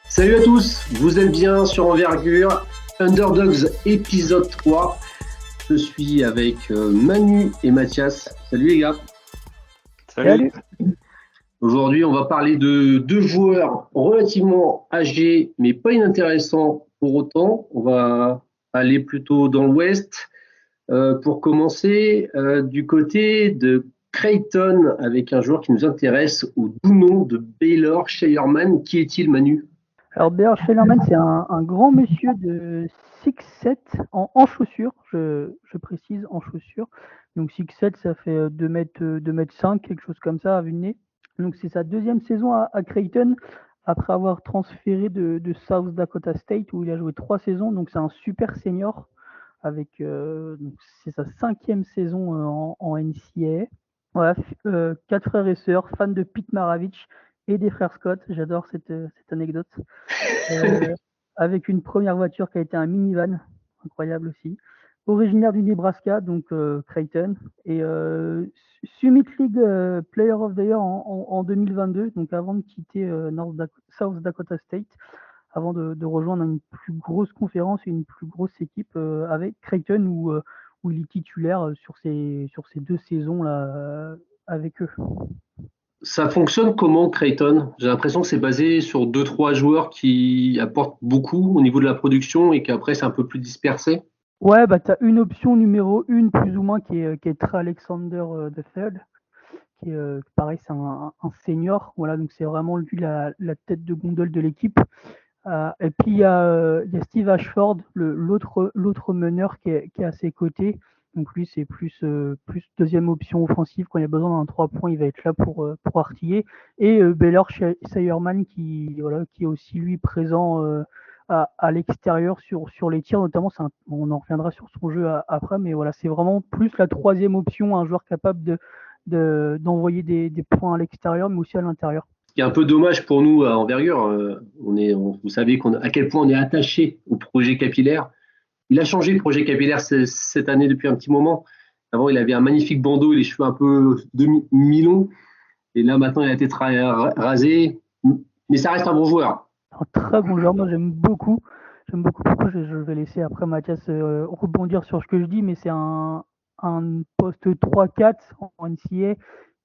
Salut à tous, vous êtes bien sur Envergure, Underdogs épisode 3. Je suis avec Manu et Mathias. Salut les gars. Salut. Aujourd'hui, on va parler de deux joueurs relativement âgés, mais pas inintéressants pour autant. On va aller plutôt dans l'ouest. Pour commencer, du côté de Creighton, avec un joueur qui nous intéresse, au doux nom de Baylor Scheierman. Qui est-il, Manu ? Alors Baylor Scheierman, c'est un grand monsieur de 6'7 en chaussures, je précise en chaussures. Donc 6'7, ça fait 2m5, quelque chose comme ça à vue de nez. Donc c'est sa deuxième saison à Creighton, après avoir transféré de South Dakota State, où il a joué 3 saisons. Donc c'est un super senior, avec donc c'est sa 5e saison en NCAA. Voilà, 4 frères et sœurs, fans de Pete Maravich et des frères Scott. J'adore cette anecdote. Avec une première voiture qui a été un minivan, incroyable aussi. Originaire du Nebraska, donc Creighton, et Summit League Player of the Year en 2022, donc avant de quitter South Dakota State, avant de rejoindre une plus grosse conférence et une plus grosse équipe avec Creighton, où il est titulaire sur ces 2 saisons là avec eux. Ça fonctionne comment, Creighton ? J'ai l'impression que c'est basé sur 2-3 joueurs qui apportent beaucoup au niveau de la production et qu'après c'est un peu plus dispersé. Ouais, bah tu as une option numéro 1 plus ou moins qui est Trey Alexander III, qui est pareil, c'est un senior. Voilà, donc c'est vraiment lui la tête de gondole de l'équipe. Et puis il y a Steve Ashford, l'autre meneur qui est à ses côtés. Donc lui, c'est plus deuxième option offensive. Quand il y a besoin d'un 3 points, il va être là pour artiller. Et Baylor Scheierman qui est aussi lui présent à l'extérieur sur les tirs, notamment. On en reviendra sur son jeu après, mais voilà, c'est vraiment plus la troisième option, un joueur capable d'envoyer des points à l'extérieur, mais aussi à l'intérieur. Ce qui est un peu dommage pour nous à Envergure, vous savez à quel point on est attaché au projet capillaire. Il a changé le projet capillaire cette année depuis un petit moment. Avant, il avait un magnifique bandeau et les cheveux un peu mi-longs. Et là, maintenant, il a été rasé. Mais ça reste un bon joueur. Un très bon joueur, moi j'aime beaucoup. Pourquoi je vais laisser après Mathias rebondir sur ce que je dis, mais c'est un poste 3-4 en NCA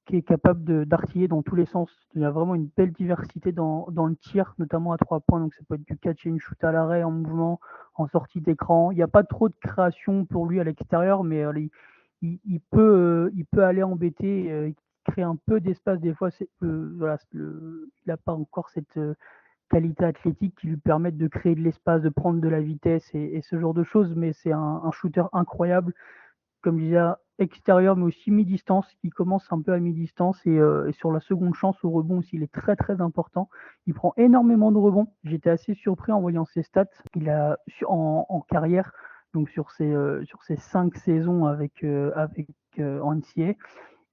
qui est capable d'artiller dans tous les sens. Il y a vraiment une belle diversité dans le tir, notamment à 3 points. Donc ça peut être du catch and shoot à l'arrêt, en mouvement, en sortie d'écran. Il n'y a pas trop de création pour lui à l'extérieur, mais il peut aller embêter, créer un peu d'espace des fois. Voilà, il n'a pas encore cette qualité athlétique qui lui permettent de créer de l'espace, de prendre de la vitesse et ce genre de choses, mais c'est un shooter incroyable, comme je disais, extérieur, mais aussi mi-distance, qui commence un peu à mi-distance et sur la seconde chance au rebond aussi, il est très très important. Il prend énormément de rebonds. J'étais assez surpris en voyant ses stats. Il a en carrière, donc sur ses 5 saisons avec en NCAA,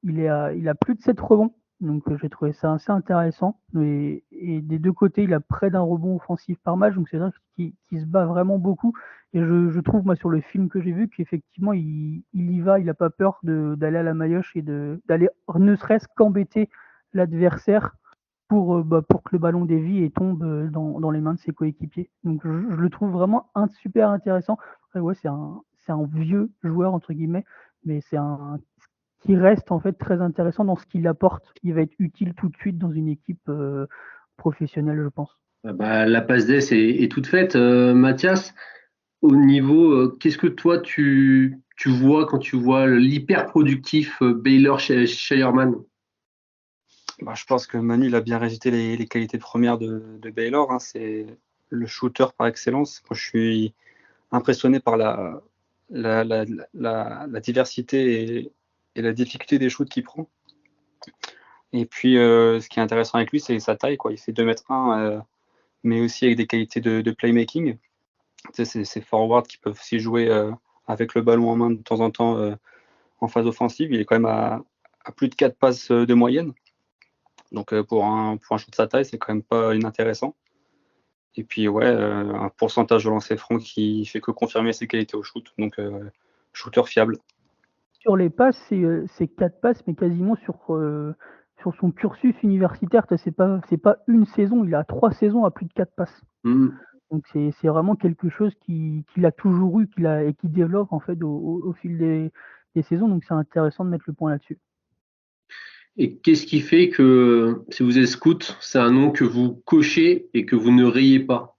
il a plus de 7 rebonds. Donc j'ai trouvé ça assez intéressant. Et des deux côtés, il a près d'un rebond offensif par match. Donc c'est vrai qu'il se bat vraiment beaucoup. Et je trouve, moi, sur le film que j'ai vu, qu'effectivement, il y va, il n'a pas peur d'aller à la maillotche et d'aller ne serait-ce qu'embêter l'adversaire pour que le ballon dévie et tombe dans les mains de ses coéquipiers. Donc je le trouve vraiment super intéressant. Après, ouais, c'est un vieux joueur, entre guillemets, mais c'est un qui reste en fait très intéressant dans ce qu'il apporte. Il va être utile tout de suite dans une équipe professionnelle, je pense. La passe d'ess est toute faite. Mathias, au niveau, qu'est-ce que toi tu vois quand tu vois l'hyper productif Baylor Scheierman ? Je pense que Manu il a bien résumé les qualités premières de Baylor. Hein. C'est le shooter par excellence. Moi, je suis impressionné par la diversité et la difficulté des shoots qu'il prend. Et puis, ce qui est intéressant avec lui, c'est sa taille, quoi. Il fait 2m1, mais aussi avec des qualités de playmaking. Tu sais, c'est ces forwards qui peuvent aussi jouer avec le ballon en main de temps en temps en phase offensive. Il est quand même à plus de 4 passes de moyenne. Donc pour un shoot de sa taille, c'est quand même pas inintéressant. Et puis un pourcentage de lancer franc qui fait que confirmer ses qualités au shoot. Donc shooter fiable. Sur les passes, c'est 4 passes, mais quasiment sur son cursus universitaire, c'est pas une saison, il a 3 saisons à plus de 4 passes. Donc c'est vraiment quelque chose qu'il a toujours eu, et qui développe en fait au fil des saisons. Donc c'est intéressant de mettre le point là-dessus. Et qu'est-ce qui fait que, si vous êtes scout, c'est un nom que vous cochez et que vous ne rayez pas?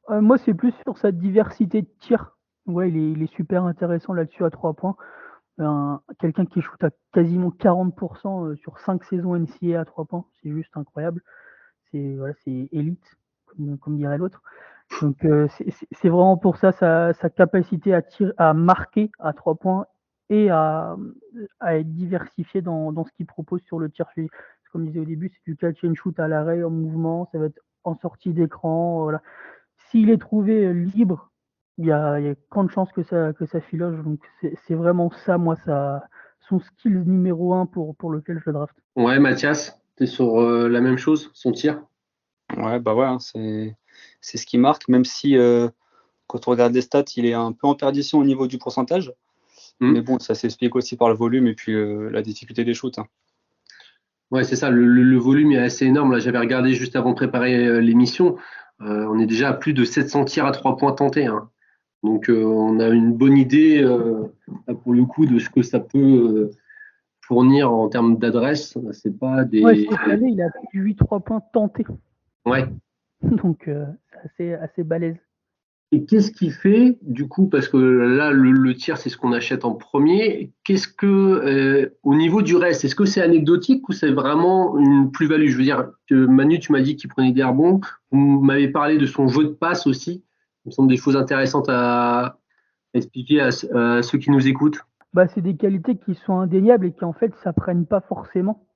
Moi, c'est plus sur sa diversité de tirs. Ouais, il est super intéressant là-dessus à 3 points. Quelqu'un qui shoot à quasiment 40% sur 5 saisons NCAA à 3 points, c'est juste incroyable. C'est élite, comme dirait l'autre. Donc c'est vraiment pour ça sa capacité à marquer à 3 points et à être diversifié dans ce qu'il propose sur le tir. Comme je disais au début, c'est du catch and shoot à l'arrêt, en mouvement, ça va être en sortie d'écran. Voilà. S'il est trouvé libre, il y a grande chance que ça filoche. Donc c'est vraiment ça, moi, son skill numéro 1 pour lequel je le draft. Ouais, Mathias, tu es sur la même chose, son tir? Ouais, bah ouais, hein, c'est ce qui marque, même si quand on regarde les stats, il est un peu en perdition au niveau du pourcentage. Mais bon, ça s'explique aussi par le volume et puis la difficulté des shoots. Hein. Ouais, c'est ça, le volume est assez énorme. Là, j'avais regardé juste avant de préparer l'émission. On est déjà à plus de 700 tirs à 3 points tentés. Hein. Donc, on a une bonne idée, pour le coup, de ce que ça peut fournir en termes d'adresse. C'est pas des. Ouais, cette année, il a plus de 8 3 points tentés. Ouais. Donc, c'est assez balèze. Et qu'est-ce qui fait, du coup, parce que là, le tir, c'est ce qu'on achète en premier, qu'est-ce que, au niveau du reste, est-ce que c'est anecdotique ou c'est vraiment une plus-value? Je veux dire, que Manu, tu m'as dit qu'il prenait des rebonds, vous m'avez parlé de son jeu de passe aussi, il me semble des choses intéressantes à expliquer à ceux qui nous écoutent. Bah, c'est des qualités qui sont indéniables et qui, en fait, s'apprennent pas forcément.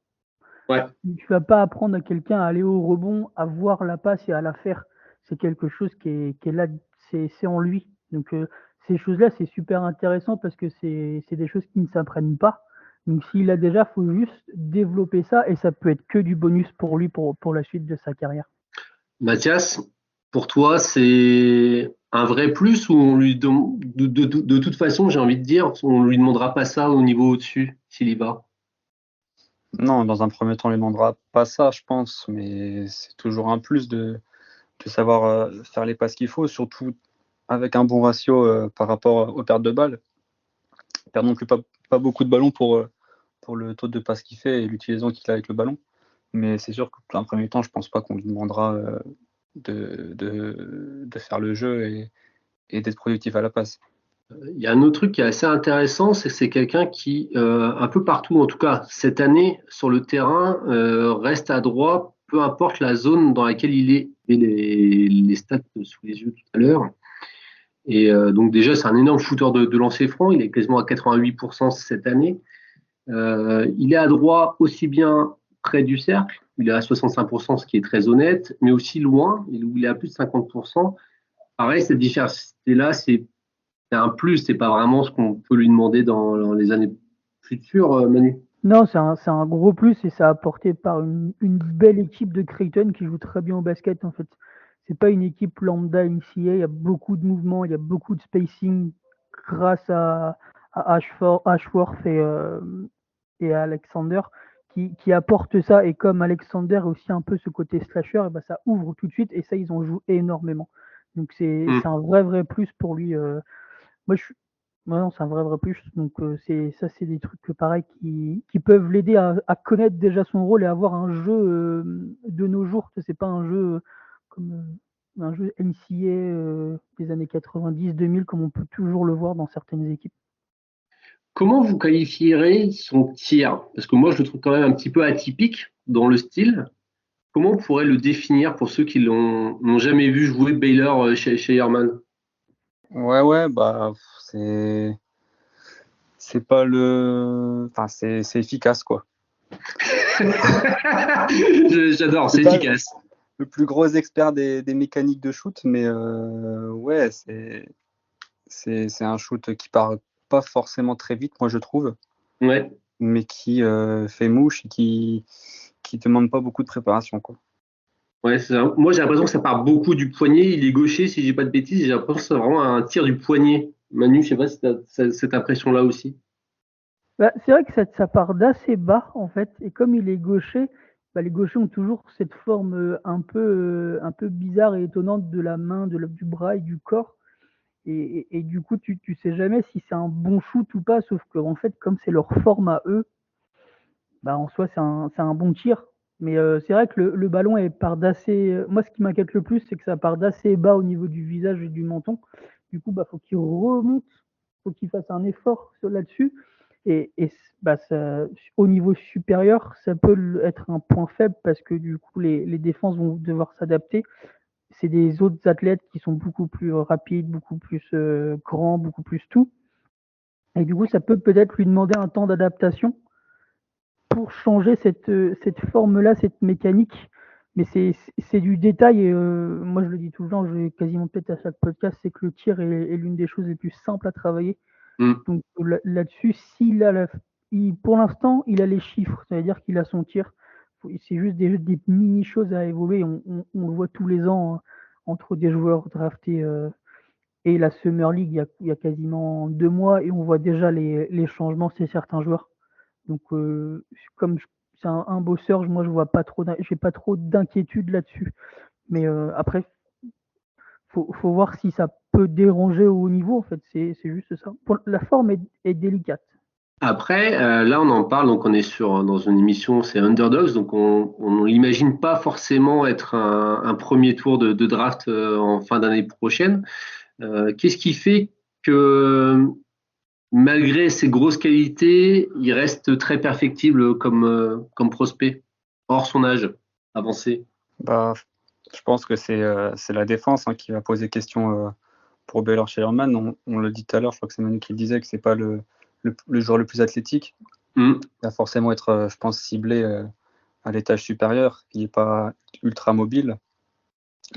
Ouais. Tu vas pas apprendre à quelqu'un à aller au rebond, à voir la passe et à la faire. C'est quelque chose qui est là, c'est en lui. Donc ces choses-là, c'est super intéressant parce que c'est des choses qui ne s'apprennent pas. Donc s'il a déjà, faut juste développer ça et ça peut être que du bonus pour lui pour la suite de sa carrière. Mathias, pour toi, c'est un vrai plus ou on lui de toute façon, j'ai envie de dire, on lui demandera pas ça au niveau au-dessus s'il y va? Non, dans un premier temps, on ne lui demandera pas ça, je pense, mais c'est toujours un plus de savoir faire les passes qu'il faut, surtout avec un bon ratio par rapport aux pertes de balles. Il perd non plus pas beaucoup de ballons pour le taux de passes qu'il fait et l'utilisation qu'il a avec le ballon. Mais c'est sûr que dans un premier temps, je ne pense pas qu'on lui demandera de faire le jeu et d'être productif à la passe. Il y a un autre truc qui est assez intéressant, c'est que c'est quelqu'un qui, un peu partout, en tout cas cette année, sur le terrain, reste adroit, peu importe la zone dans laquelle il est. Et les stats sous les yeux tout à l'heure. Et donc déjà, c'est un énorme shooter de lancer franc. Il est quasiment à 88% cette année. Il est adroit aussi bien près du cercle, il est à 65%, ce qui est très honnête, mais aussi loin, où il est à plus de 50%. Pareil, cette diversité-là, c'est un plus, c'est pas vraiment ce qu'on peut lui demander dans les années futures, Manu. Non, c'est un gros plus et c'est apporté par une belle équipe de Creighton qui joue très bien au basket en fait. C'est pas une équipe lambda NCAA, il y a beaucoup de mouvements, il y a beaucoup de spacing grâce à Ashworth et à Alexander qui apportent ça. Et comme Alexander a aussi un peu ce côté slasher, et ben ça ouvre tout de suite et ça, ils en jouent énormément. Donc c'est un vrai plus pour lui. Moi, non, c'est un vrai plus. Donc c'est des trucs pareil qui peuvent l'aider à connaître déjà son rôle et avoir un jeu de nos jours. C'est pas un jeu comme un jeu NCAA des années 90-2000 comme on peut toujours le voir dans certaines équipes. Comment vous qualifierez son tir? Parce que moi, je le trouve quand même un petit peu atypique dans le style. Comment on pourrait le définir pour ceux qui n'ont jamais vu jouer Baylor chez Herman? Ouais, bah c'est pas le. Enfin, c'est efficace, quoi. J'adore, c'est efficace. Le plus gros expert des mécaniques de shoot, mais ouais, c'est un shoot qui part pas forcément très vite, moi je trouve, Ouais. mais qui fait mouche et qui demande pas beaucoup de préparation, quoi. Ouais, moi j'ai l'impression que ça part beaucoup du poignet. Il est gaucher, si j'ai pas de bêtises. J'ai l'impression que c'est vraiment un tir du poignet. Manu, je sais pas si tu as cette impression-là aussi. C'est vrai que ça part d'assez bas, en fait, et comme il est gaucher, les gauchers ont toujours cette forme un peu bizarre et étonnante de la main, du bras et du corps. Et du coup, tu sais jamais si c'est un bon shoot ou pas, sauf que en fait, comme c'est leur forme à eux, en soi, c'est un bon tir. Mais c'est vrai que le ballon part d'assez. Moi, ce qui m'inquiète le plus, c'est que ça part d'assez bas au niveau du visage et du menton. Du coup, faut qu'il remonte, faut qu'il fasse un effort là-dessus. Et au niveau supérieur, ça peut être un point faible parce que du coup, les défenses vont devoir s'adapter. C'est des autres athlètes qui sont beaucoup plus rapides, beaucoup plus grands, beaucoup plus tout. Et du coup, ça peut peut-être lui demander un temps d'adaptation pour changer cette forme-là, cette mécanique. Mais c'est du détail. Et moi, je le dis tout le temps, je vais quasiment peut-être à chaque podcast, c'est que le tir est l'une des choses les plus simples à travailler. Donc là-dessus, pour l'instant, il a les chiffres, c'est-à-dire qu'il a son tir. C'est juste des mini-choses à évoluer. On le voit tous les ans entre des joueurs draftés et la Summer League il y a quasiment 2 mois, et on voit déjà les changements chez certains joueurs. Donc, comme c'est un bosseur, moi, j'ai pas trop d'inquiétude là-dessus. Mais après, faut voir si ça peut déranger au haut niveau. En fait, c'est juste ça. La forme est délicate. Après, là, on en parle, donc on est dans une émission, c'est Underdogs, donc on l'imagine pas forcément être un premier tour de draft en fin d'année prochaine. Qu'est-ce qui fait que malgré ses grosses qualités, il reste très perfectible comme prospect, hors son âge avancé? Je pense que c'est la défense qui va poser question pour Baylor Scheierman. On le dit tout à l'heure, je crois que c'est Manu qui le disait, que c'est pas le joueur le plus athlétique. Il va forcément être, je pense, ciblé à l'étage supérieur. Il n'est pas ultra mobile.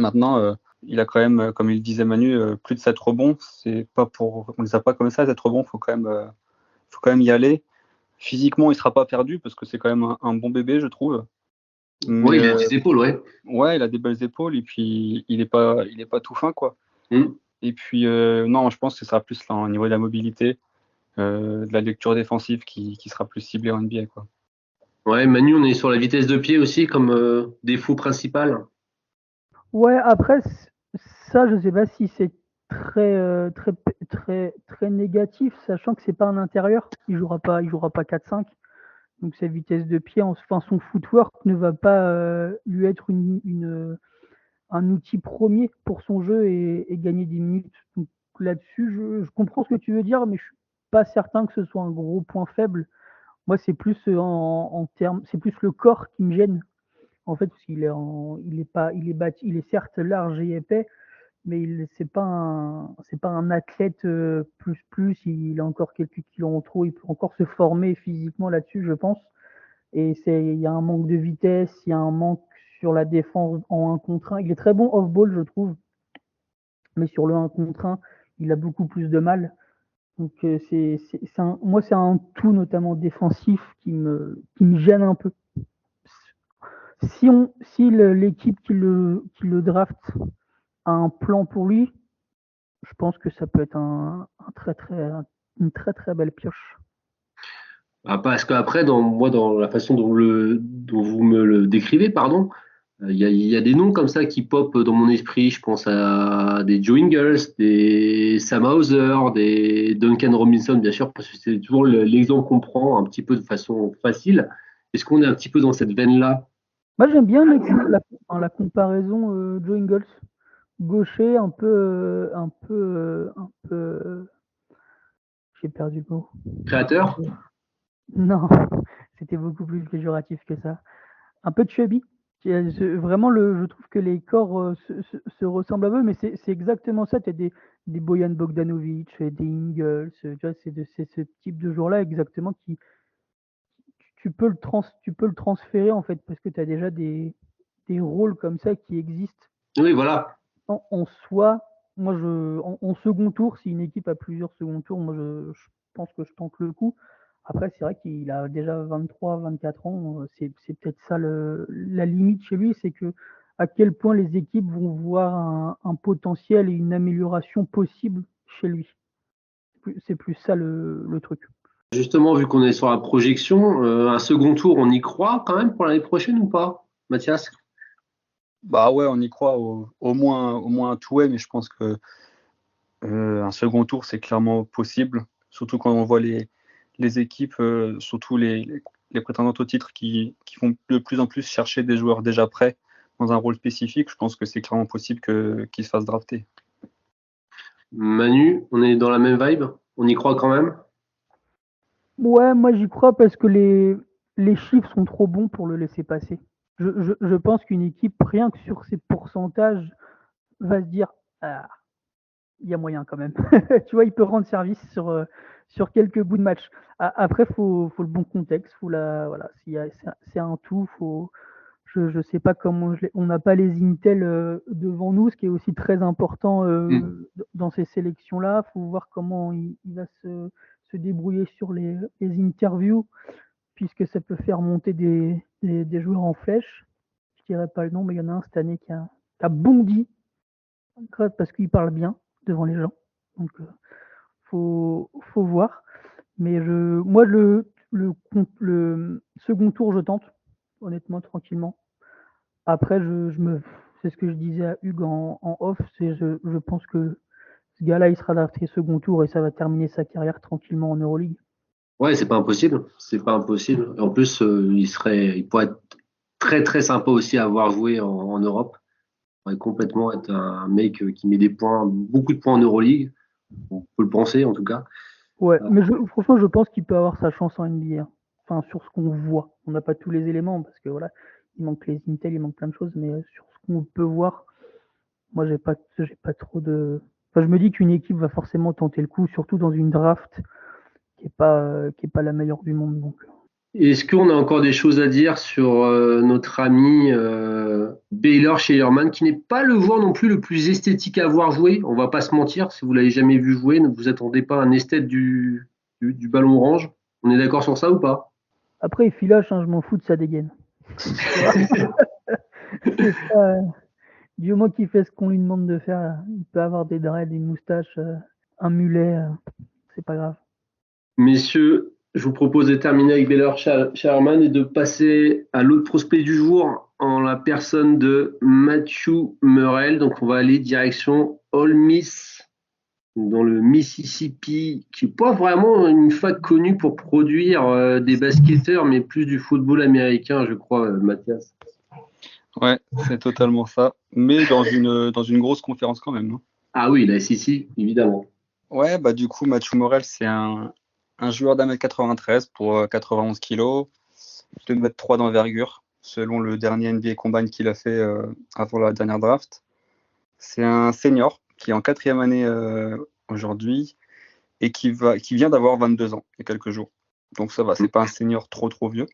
Maintenant, il a quand même, comme il disait Manu, plus de 7 rebonds. On ne les a pas comme ça, 7 rebonds. Faut quand même y aller. Physiquement, il sera pas perdu parce que c'est quand même un bon bébé, je trouve. Oui, il a des épaules, ouais. Ouais, il a des belles épaules et puis il est pas tout fin, quoi. Et puis non, je pense que ce sera plus là, au niveau de la mobilité, de la lecture défensive qui sera plus ciblée en NBA, quoi. Ouais, Manu, on est sur la vitesse de pied aussi comme défaut principal. Ouais, après, ça, je sais pas si c'est très négatif, sachant que c'est pas un intérieur. Il jouera pas 4-5. Donc sa vitesse de pied, enfin son footwork ne va pas lui être un outil premier pour son jeu et gagner des minutes. Donc là-dessus, je comprends ce que tu veux dire, mais je suis pas certain que ce soit un gros point faible. Moi, c'est plus en termes, c'est plus le corps qui me gêne. En fait, parce il est certes large et épais, mais c'est pas un athlète plus. Il a encore quelques kilos en trop. Il peut encore se former physiquement là-dessus, je pense. Et il y a un manque de vitesse, il y a un manque sur la défense en 1 contre 1. Il est très bon off-ball, je trouve, mais sur le 1 contre 1, il a beaucoup plus de mal. Donc moi, c'est un tout, notamment défensif, qui me gêne un peu. Si l'équipe qui le draft a un plan pour lui, je pense que ça peut être une très très belle pioche. Parce qu'après, dans la façon dont vous me le décrivez, pardon, il y a des noms comme ça qui pop dans mon esprit. Je pense à des Joe Ingles, des Sam Hauser, des Duncan Robinson, bien sûr, parce que c'est toujours l'exemple qu'on prend un petit peu de façon facile. Est-ce qu'on est un petit peu dans cette veine-là? Moi, j'aime bien la comparaison Joe Ingles, gaucher, j'ai perdu le mot. Créateur? Non, c'était beaucoup plus péjoratif que ça. Un peu chubby. Vraiment, je trouve que les corps se ressemblent à eux, mais c'est exactement ça. Tu as des Bojan Bogdanovic, des Ingles, tu vois, c'est ce type de joueur-là exactement qui tu peux le transférer en fait, parce que tu as déjà des rôles comme ça qui existent Oui, voilà. en soi. Moi, en second tour, si une équipe a plusieurs second tours, moi je pense que je tente le coup. Après, c'est vrai qu'il a déjà 23, 24 ans. C'est peut-être ça la limite chez lui, c'est que à quel point les équipes vont voir un potentiel et une amélioration possible chez lui. C'est plus ça le truc. Justement, vu qu'on est sur la projection, un second tour, on y croit quand même pour l'année prochaine ou pas, Mathias? Bah ouais, on y croit au moins un tout, mais je pense que un second tour, c'est clairement possible, surtout quand on voit les équipes, surtout les prétendantes au titre qui vont de plus en plus chercher des joueurs déjà prêts dans un rôle spécifique. Je pense que c'est clairement possible qu'ils se fassent drafter. Manu, on est dans la même vibe? On y croit quand même? Ouais, moi j'y crois parce que les chiffres sont trop bons pour le laisser passer. Je pense qu'une équipe, rien que sur ses pourcentages, va se dire ah, il y a moyen quand même. Tu vois, il peut rendre service sur quelques bouts de match. Après, faut le bon contexte, voilà, c'est un tout. Je sais pas comment on n'a pas les Intel devant nous, ce qui est aussi très important dans ces sélections-là. Faut voir comment il va se débrouiller sur les interviews, puisque ça peut faire monter des joueurs en flèche. Je dirais pas le nom, mais il y en a un cette année qui a bondi parce qu'il parle bien devant les gens. Donc, faut voir. Mais moi, le second tour, je tente, honnêtement, tranquillement. Après, c'est ce que je disais à Hugues en off, je pense que ce gars-là, il sera drafté second tour et ça va terminer sa carrière tranquillement en Euroleague. Ouais, c'est pas impossible. C'est pas impossible. En plus, il pourrait être très très sympa aussi à avoir joué en Europe. Il pourrait complètement être un mec qui met des points, beaucoup de points en Euroleague. On peut le penser en tout cas. Ouais, mais franchement, je pense qu'il peut avoir sa chance en NBA. Enfin, sur ce qu'on voit. On n'a pas tous les éléments parce que voilà, il manque les Intel, il manque plein de choses, mais sur ce qu'on peut voir, moi, j'ai pas trop de. Enfin, je me dis qu'une équipe va forcément tenter le coup, surtout dans une draft qui est pas la meilleure du monde. Donc, Est-ce qu'on a encore des choses à dire sur notre ami Baylor Scheierman, qui n'est pas le joueur non plus le plus esthétique à voir jouer? On va pas se mentir, si vous l'avez jamais vu jouer, ne vous attendez pas à un esthète du ballon orange. On est d'accord sur ça ou pas? après, il filoche, hein, je m'en fous de sa dégaine. C'est pas, du moment qu'il fait ce qu'on lui demande de faire, il peut avoir des dreads, une moustache, un mulet, c'est pas grave. Messieurs, je vous propose de terminer avec Baylor Scheierman et de passer à l'autre prospect du jour en la personne de Matthew Murrell. Donc on va aller direction Ole Miss dans le Mississippi, qui n'est pas vraiment une fac connue pour produire des basketteurs, mais plus du football américain, je crois, Mathias. Ouais, c'est totalement ça. Mais dans une grosse conférence quand même. Hein. Ah oui, la SEC, évidemment. Ouais, bah du coup, Mathieu Morel, c'est un joueur d'1m93 pour 91 kg, 2m3 d'envergure, selon le dernier NBA Combine qu'il a fait avant la dernière draft. C'est un senior qui est en 4e année aujourd'hui et qui vient d'avoir 22 ans il y a quelques jours. Donc ça va, c'est pas un senior trop vieux.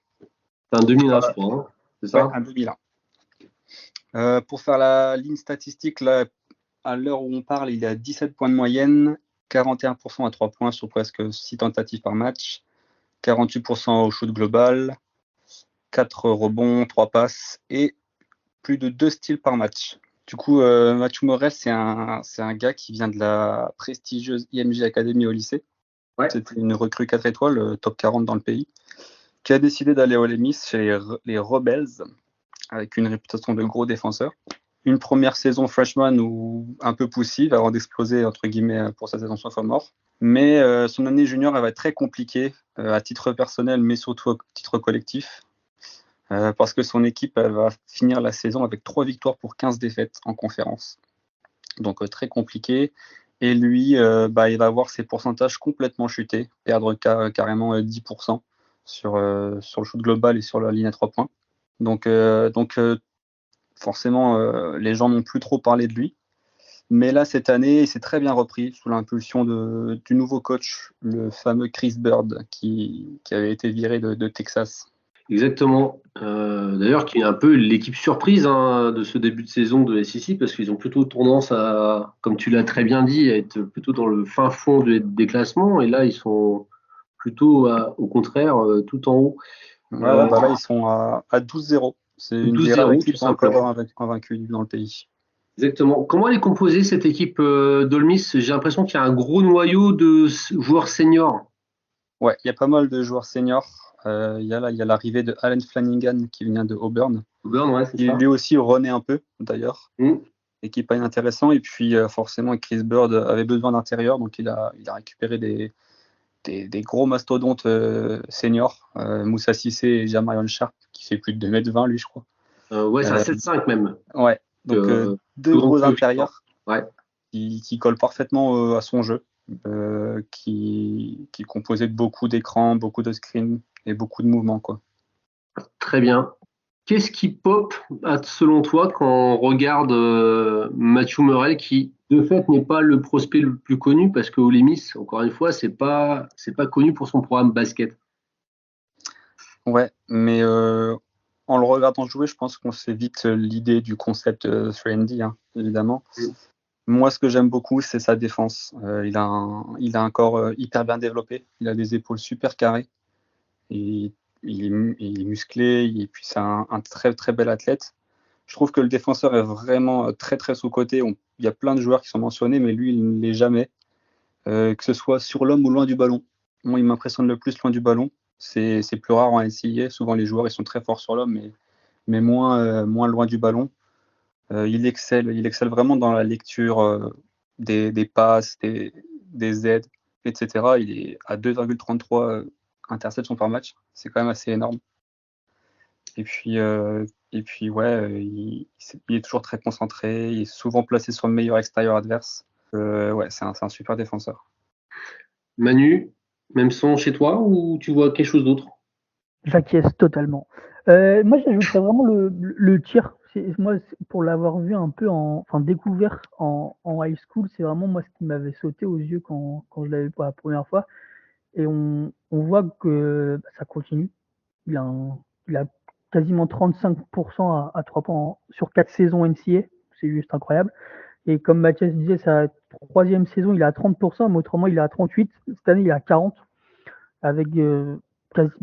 C'est un 2001, je crois, hein, c'est ça? Ouais, un 2001. Pour faire la ligne statistique, là, à l'heure où on parle, il est à 17 points de moyenne, 41% à 3 points sur presque 6 tentatives par match, 48% au shoot global, 4 rebonds, 3 passes et plus de 2 steals par match. Du coup, Mathieu Morel, c'est un gars qui vient de la prestigieuse IMG Academy au lycée. Ouais. C'était une recrue 4 étoiles, top 40 dans le pays, qui a décidé d'aller au Ole Miss chez les Rebels, avec une réputation de gros défenseur. Une première saison freshman ou un peu poussive avant d'exploser entre guillemets pour sa saison sophomore. Mais son année junior, elle va être très compliquée à titre personnel, mais surtout à titre collectif. Parce que son équipe elle va finir la saison avec 3 victoires pour 15 défaites en conférence. Donc très compliqué. Et lui, il va avoir ses pourcentages complètement chutés, perdre carrément 10% sur le shoot global et sur la ligne à 3 points. Donc forcément, les gens n'ont plus trop parlé de lui. Mais là, cette année, il s'est très bien repris sous l'impulsion du nouveau coach, le fameux Chris Bird, qui avait été viré de Texas. Exactement. D'ailleurs, qui est un peu l'équipe surprise de ce début de saison de SEC, parce qu'ils ont plutôt tendance à, comme tu l'as très bien dit, à être plutôt dans le fin fond des classements. Et là, ils sont plutôt, au contraire, tout en haut. Là, ils sont à 12-0. C'est une des rares équipes encore invaincues dans le pays. Exactement. Comment elle est composée, cette équipe d'Ole Miss? J'ai l'impression qu'il y a un gros noyau de joueurs seniors. Ouais, il y a pas mal de joueurs seniors. Il y a l'arrivée de Allen Flanagan qui vient de Auburn. Auburn, ouais, c'est Il ça. lui aussi renaît un peu, d'ailleurs. Mm. Et qui est pas inintéressant. Et puis, forcément, Chris Bird avait besoin d'intérieur. Donc, il a récupéré des gros mastodontes seniors. Moussa Cissé et Jamarion Sharp, qui fait plus de 2,20 m, lui, je crois. Ouais, c'est un 7-5 même. Ouais, donc deux plus grand gros que intérieurs ouais. qui collent parfaitement à son jeu, qui est composé de beaucoup d'écrans, beaucoup de screens et beaucoup de mouvements, quoi. Très bien. Qu'est-ce qui pop, selon toi, quand on regarde Matthew Murray, qui de fait n'est pas le prospect le plus connu, parce que Ole Miss, encore une fois, c'est pas connu pour son programme basket. Ouais, mais en le regardant jouer, je pense qu'on sait vite l'idée du concept 3&D, hein, évidemment. Mm. Moi, ce que j'aime beaucoup, c'est sa défense. Il a un corps hyper bien développé. Il a des épaules super carrées. Et il est musclé. Et puis, c'est un très, très bel athlète. Je trouve que le défenseur est vraiment très, très sous-coté. Il y a plein de joueurs qui sont mentionnés, mais lui, il ne l'est jamais. Que ce soit sur l'homme ou loin du ballon. Moi, il m'impressionne le plus loin du ballon. C'est plus rare en NCAA. Souvent, les joueurs ils sont très forts sur l'homme, mais moins loin du ballon. Il excelle vraiment dans la lecture des passes, des aides, etc. Il est à 2,33 interceptions par match. C'est quand même assez énorme. Et puis ouais, il est toujours très concentré. Il est souvent placé sur le meilleur extérieur adverse. Ouais, c'est un super défenseur. Manu, même son chez toi ou tu vois quelque chose d'autre? J'acquiesce totalement. Moi, j'ajouterais vraiment le tir. Moi, pour l'avoir vu un peu enfin, découvert en high school, c'est vraiment moi ce qui m'avait sauté aux yeux quand je l'avais vu pour la première fois. Et on voit que ça continue. Il a quasiment 35% à 3 points sur 4 saisons NCA. C'est juste incroyable. Et comme Mathias disait, sa troisième saison, il est à 30%, mais autrement, il est à 38%. Cette année, il est à 40%, avec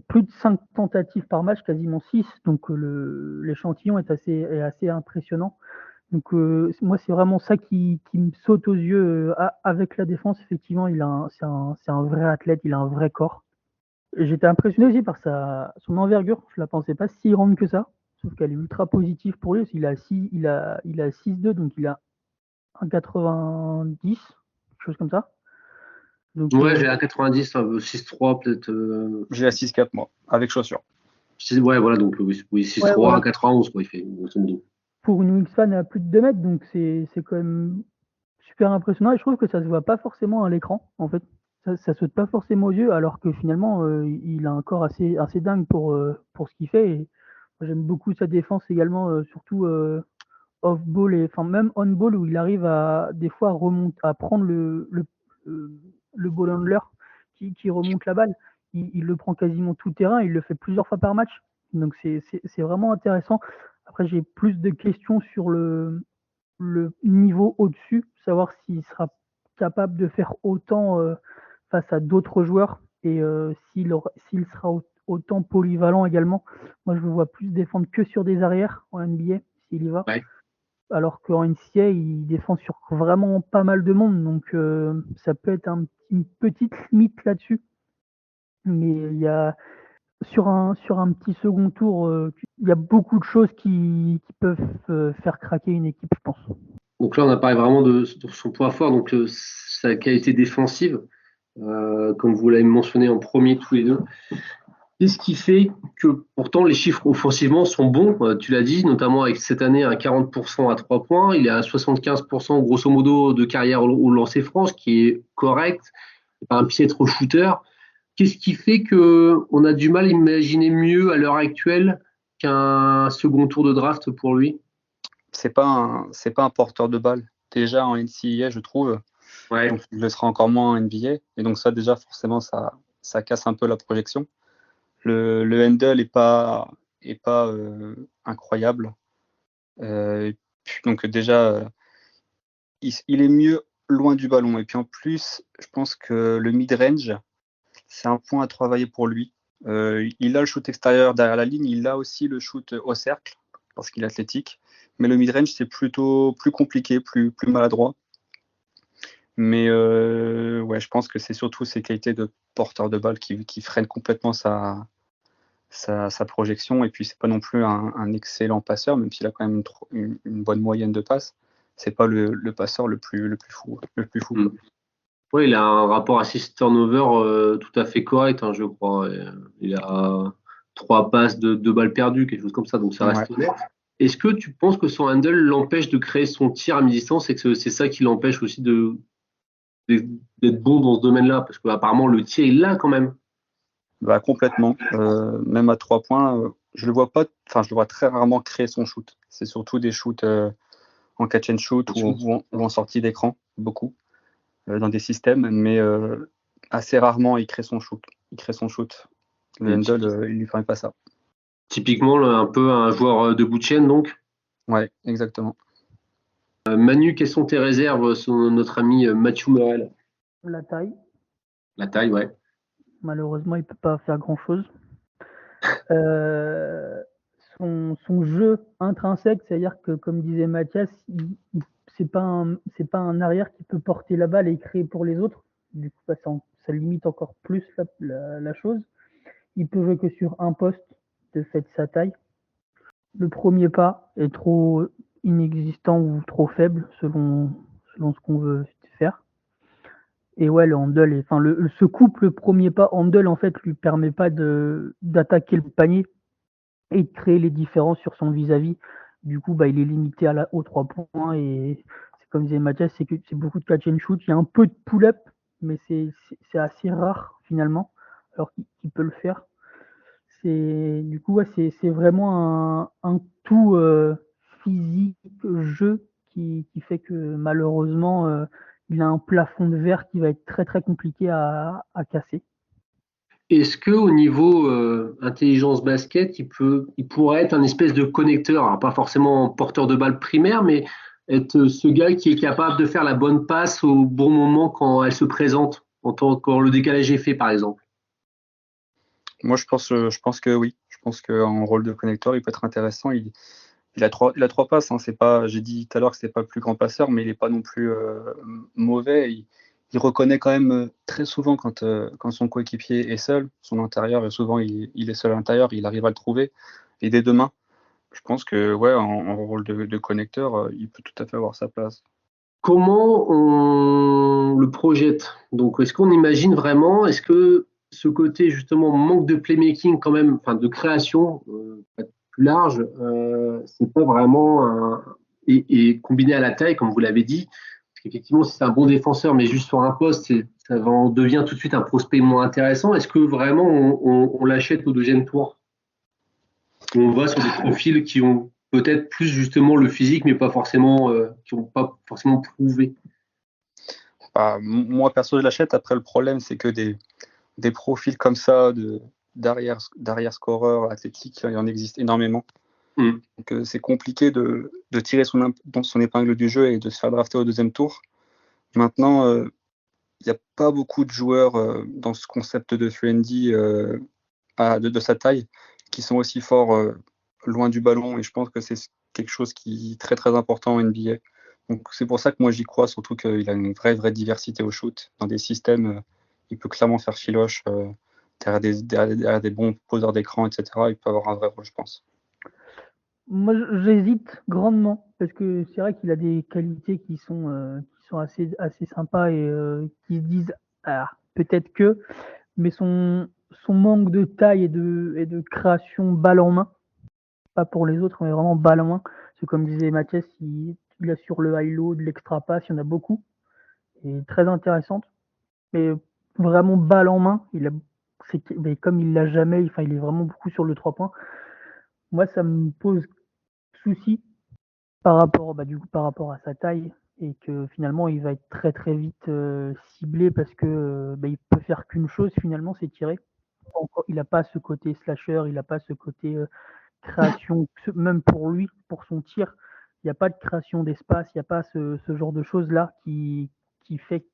plus de 5 tentatives par match, quasiment 6. Donc l'échantillon est assez impressionnant. Donc moi, c'est vraiment ça qui me saute aux yeux avec la défense. Effectivement, c'est un vrai athlète, il a un vrai corps. J'étais impressionné aussi par son envergure. Je la pensais pas si grande que ça. Sauf qu'elle est ultra positive pour lui. Il a 6,2, donc il a 1,90, quelque chose comme ça. Donc, Ouais, j'ai un 90, 6,3 peut-être. J'ai la 6-4, moi, avec chaussures. Ouais, voilà, donc oui, ouais, 6,3, voilà. 91, quoi, il fait, grosso modo. Pour une wingspan à plus de 2 mètres, donc c'est quand même super impressionnant. Et je trouve que ça se voit pas forcément à l'écran, en fait. Ça saute pas forcément aux yeux, alors que finalement, il a un corps assez dingue pour ce qu'il fait. Et moi, j'aime beaucoup sa défense également, surtout off-ball et enfin même on-ball où il arrive à des fois à prendre le ball handler qui remonte la balle. Il le prend quasiment tout terrain, il le fait plusieurs fois par match. Donc c'est vraiment intéressant. Après, j'ai plus de questions sur le niveau au-dessus, savoir s'il sera capable de faire autant face à d'autres joueurs et s'il sera autant polyvalent également. Moi, je le vois plus défendre que sur des arrières en NBA, s'il y va. Ouais. Alors qu'en NCA, il défend sur vraiment pas mal de monde. Donc, ça peut être une petite limite là-dessus. Mais il y a, sur un petit second tour, il y a beaucoup de choses qui peuvent faire craquer une équipe, je pense. Donc là, on a parlé vraiment de son point fort, donc sa qualité défensive, comme vous l'avez mentionné en premier tous les deux. Qu'est-ce qui fait que pourtant les chiffres offensivement sont bons? Tu l'as dit, notamment avec cette année un 40% à 3 points. Il est à 75% grosso modo de carrière au lancer franc, ce qui est correct. C'est pas un piètre shooter. Qu'est-ce qui fait qu'on a du mal à imaginer mieux à l'heure actuelle qu'un second tour de draft pour lui? C'est pas un porteur de balle. Déjà en NCAA, je trouve. Ouais. Donc, il le sera encore moins en NBA. Et donc, ça, déjà, forcément, ça casse un peu la projection. Le handle est pas incroyable. Donc, déjà, il est mieux loin du ballon. Et puis, en plus, je pense que le mid-range, c'est un point à travailler pour lui. Il a le shoot extérieur derrière la ligne. Il a aussi le shoot au cercle parce qu'il est athlétique. Mais le mid-range, c'est plutôt plus compliqué, plus maladroit. Mais ouais, je pense que c'est surtout ses qualités de porteur de balle qui freinent complètement sa projection. Et puis, c'est pas non plus un excellent passeur, même s'il a quand même une bonne moyenne de passes. C'est pas le passeur le plus fou. Oui, il a un rapport assist-turnover tout à fait correct, hein, je crois. Il a 3 passes de 2 balles perdues, quelque chose comme ça, donc ça reste honnête. Est-ce que tu penses que son handle l'empêche de créer son tir à mi-distance et que c'est ça qui l'empêche aussi d'être bon dans ce domaine-là? Parce qu'apparemment, le tir, il l'a quand même. Bah, complètement. Même à 3 points, je le vois très rarement créer son shoot. C'est surtout des shoots en catch and shoot ou en sortie d'écran, beaucoup, dans des systèmes, mais assez rarement il crée son shoot. Le handle, il lui permet pas ça. Typiquement, un peu un joueur de bout de chaîne, donc. Ouais, exactement. Manu, quelles sont tes réserves sur notre ami Mathieu Morel? La taille. La taille, ouais. Malheureusement, il peut pas faire grand-chose. Son jeu intrinsèque, c'est-à-dire que, comme disait Mathias, c'est pas un arrière qui peut porter la balle et créer pour les autres. Du coup, ça limite encore plus la chose. Il peut jouer que sur un poste de fait de sa taille. Le premier pas est trop inexistant ou trop faible selon ce qu'on veut faire. Et ouais, le handle, ce couple premier pas handle en fait lui permet pas d'attaquer le panier et de créer les différences sur son vis-à-vis. Du coup, il est limité aux 3 points et c'est comme disait Mathias, c'est beaucoup de catch and shoot. Il y a un peu de pull-up, mais c'est assez rare finalement, alors qu'il peut le faire. Du coup, ouais, c'est vraiment un tout physique, jeu qui fait que malheureusement, il a un plafond de verre qui va être très très compliqué à casser. Est-ce que au niveau intelligence basket, il pourrait être un espèce de connecteur, alors pas forcément porteur de balle primaire, mais être ce gars qui est capable de faire la bonne passe au bon moment quand elle se présente, quand le décalage est fait, par exemple? Moi, je pense que oui. Je pense qu'en rôle de connecteur, il peut être intéressant. Il a 3 passes. Hein. J'ai dit tout à l'heure que c'est pas le plus grand passeur, mais il n'est pas non plus mauvais. Il reconnaît quand même très souvent quand son coéquipier est seul, son intérieur, et souvent il est seul à l'intérieur, il arrive à le trouver. Et dès demain, je pense que ouais, en rôle de connecteur, il peut tout à fait avoir sa place. Comment on le projette? Donc, est-ce qu'on imagine vraiment, est-ce que ce côté justement manque de playmaking quand même, enfin de création plus large, c'est pas vraiment et combiné à la taille, comme vous l'avez dit, parce qu'effectivement, si c'est un bon défenseur, mais juste sur un poste, on devient tout de suite un prospect moins intéressant. Est-ce que vraiment on l'achète au deuxième tour? Ou on va sur des profils qui ont peut-être plus justement le physique, mais pas forcément, qui n'ont pas forcément prouvé? Moi, perso, je l'achète. Après, le problème, c'est que des profils comme ça, d'arrière scoreur athlétique, il en existe énormément. Donc, c'est compliqué de tirer son épingle du jeu et de se faire drafter au deuxième tour. Maintenant, il n'y a pas beaucoup de joueurs dans ce concept de 3&D de sa taille qui sont aussi forts loin du ballon. Et je pense que c'est quelque chose qui est très très important en NBA. Donc c'est pour ça que moi j'y crois, surtout qu'il a une vraie diversité au shoot. Dans des systèmes, il peut clairement faire filoche derrière des bons poseurs d'écran, etc. Il peut avoir un vrai rôle, je pense. Moi, j'hésite grandement parce que c'est vrai qu'il a des qualités qui sont assez sympas et qui se disent peut-être que, mais son manque de taille et de création balle en main, pas pour les autres, mais vraiment balle en main. C'est comme disait Mathias, il a sur le high-low de l'extra pass, il y en a beaucoup et très intéressante. Mais vraiment balle en main, mais comme il l'a jamais, il est vraiment beaucoup sur le 3 points. Moi, ça me pose souci par rapport à sa taille et que finalement il va être très très vite ciblé parce que il peut faire qu'une chose finalement, c'est tirer. Il n'a pas ce côté slasher, il n'a pas ce côté création, même pour lui, pour son tir, il n'y a pas de création d'espace, il n'y a pas ce genre de choses là qui fait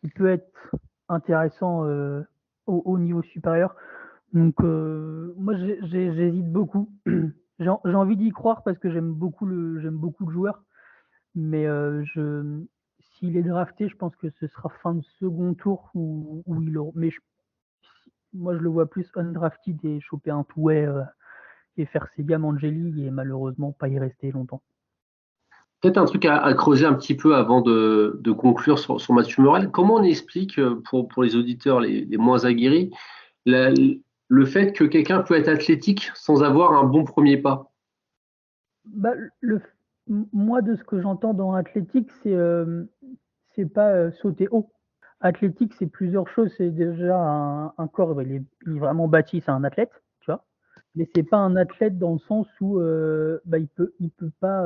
qu'il peut être intéressant au niveau supérieur. Donc moi j'hésite beaucoup. J'ai envie d'y croire parce que j'aime beaucoup le joueur, mais s'il est drafté, je pense que ce sera fin de second tour où il aura. Mais moi, je le vois plus undrafted et choper un two-way et faire ses gammes Angeli et malheureusement pas y rester longtemps. Peut-être un truc à creuser un petit peu avant de conclure sur Mathieu Morel. Comment on explique, pour les auditeurs les moins aguerris, le fait que quelqu'un peut être athlétique sans avoir un bon premier pas? Bah, moi, de ce que j'entends dans athlétique, c'est pas sauter haut. Athlétique, c'est plusieurs choses. C'est déjà un corps, il est vraiment bâti, c'est un athlète, tu vois. Mais c'est pas un athlète dans le sens où il peut pas.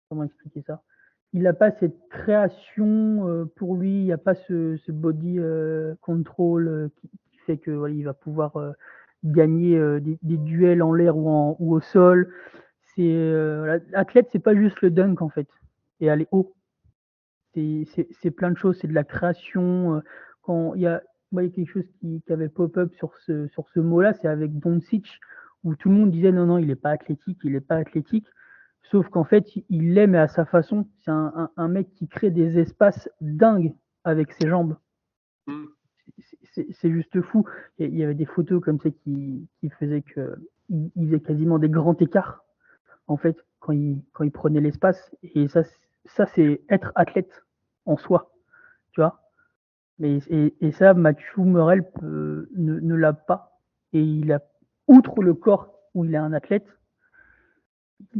Comment expliquer ça? Il n'a pas cette création pour lui, il n'y a pas ce body control qui fait que voilà, il va pouvoir gagner des duels en l'air ou au sol. L'athlète, c'est pas juste le dunk en fait, et aller haut. C'est plein de choses, c'est de la création. Quand il y a, moi, il y a quelque chose qui avait pop-up sur ce mot-là, c'est avec Doncic, où tout le monde disait non, non, il n'est pas athlétique, il n'est pas athlétique. Sauf qu'en fait, il l'est, mais à sa façon. C'est un mec qui crée des espaces dingues avec ses jambes. C'est juste fou. Il y avait des photos comme ça qui faisaient qu'il faisait quasiment des grands écarts, en fait, quand il prenait l'espace. Et ça c'est être athlète en soi, tu vois. Et ça, Mathieu Morel ne l'a pas. Et il a, outre le corps où il est un athlète,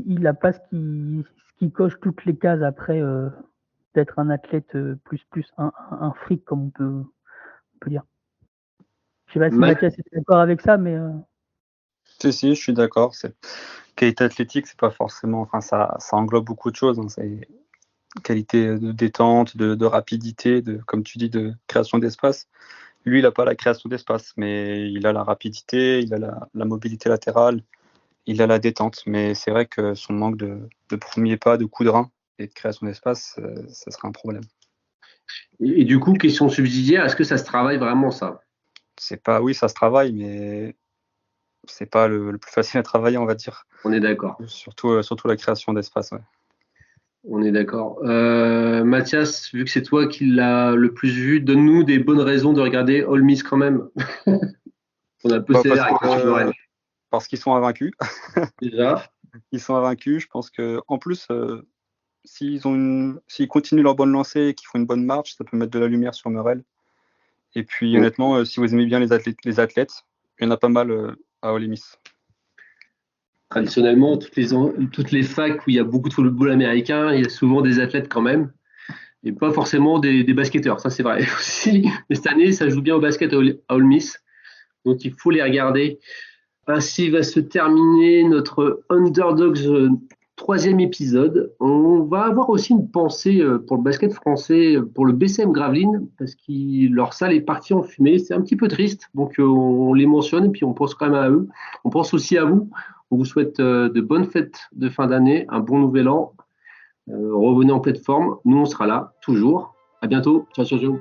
il n'a pas ce qui coche toutes les cases après d'être un athlète plus un fric, comme on peut dire. Je sais pas si Mathias est d'accord avec ça, mais. Si, je suis d'accord. Qualité athlétique, c'est pas forcément. Enfin, ça englobe beaucoup de choses. Hein. C'est qualité de détente, de rapidité, comme tu dis, de création d'espace. Lui, il n'a pas la création d'espace, mais il a la rapidité, il a la mobilité latérale, il a la détente. Mais c'est vrai que son manque de premier pas, de coup de rein et de création d'espace, ça serait un problème. Et du coup, question subsidiaire, est-ce que ça se travaille vraiment, ça? Oui, ça se travaille, mais c'est pas le plus facile à travailler, on va dire. On est d'accord. Surtout la création d'espace, ouais. On est d'accord. Mathias, vu que c'est toi qui l'as le plus vu, donne-nous des bonnes raisons de regarder Ole Miss quand même. On a un peu sévère avec Mathieu Morel. Parce qu'ils sont invaincus. Déjà. Ils sont invaincus. Je pense que en plus, s'ils continuent leur bonne lancée et qu'ils font une bonne marche, ça peut mettre de la lumière sur Morel. Et puis honnêtement, si vous aimez bien les athlètes, il y en a pas mal à Ole Miss. Traditionnellement, toutes les facs où il y a beaucoup de football américain, il y a souvent des athlètes quand même, et pas forcément des basketteurs, ça c'est vrai aussi. Mais cette année, ça joue bien au basket à Ole Miss, donc il faut les regarder. Ainsi va se terminer notre Underdogs troisième épisode. On va avoir aussi une pensée pour le basket français, pour le BCM Gravelines, parce que leur salle est partie en fumée. C'est un petit peu triste, donc on les mentionne et puis on pense quand même à eux. On pense aussi à vous. On vous souhaite de bonnes fêtes de fin d'année, un bon nouvel an. Revenez en pleine forme. Nous, on sera là, toujours. À bientôt. Ciao, ciao, ciao.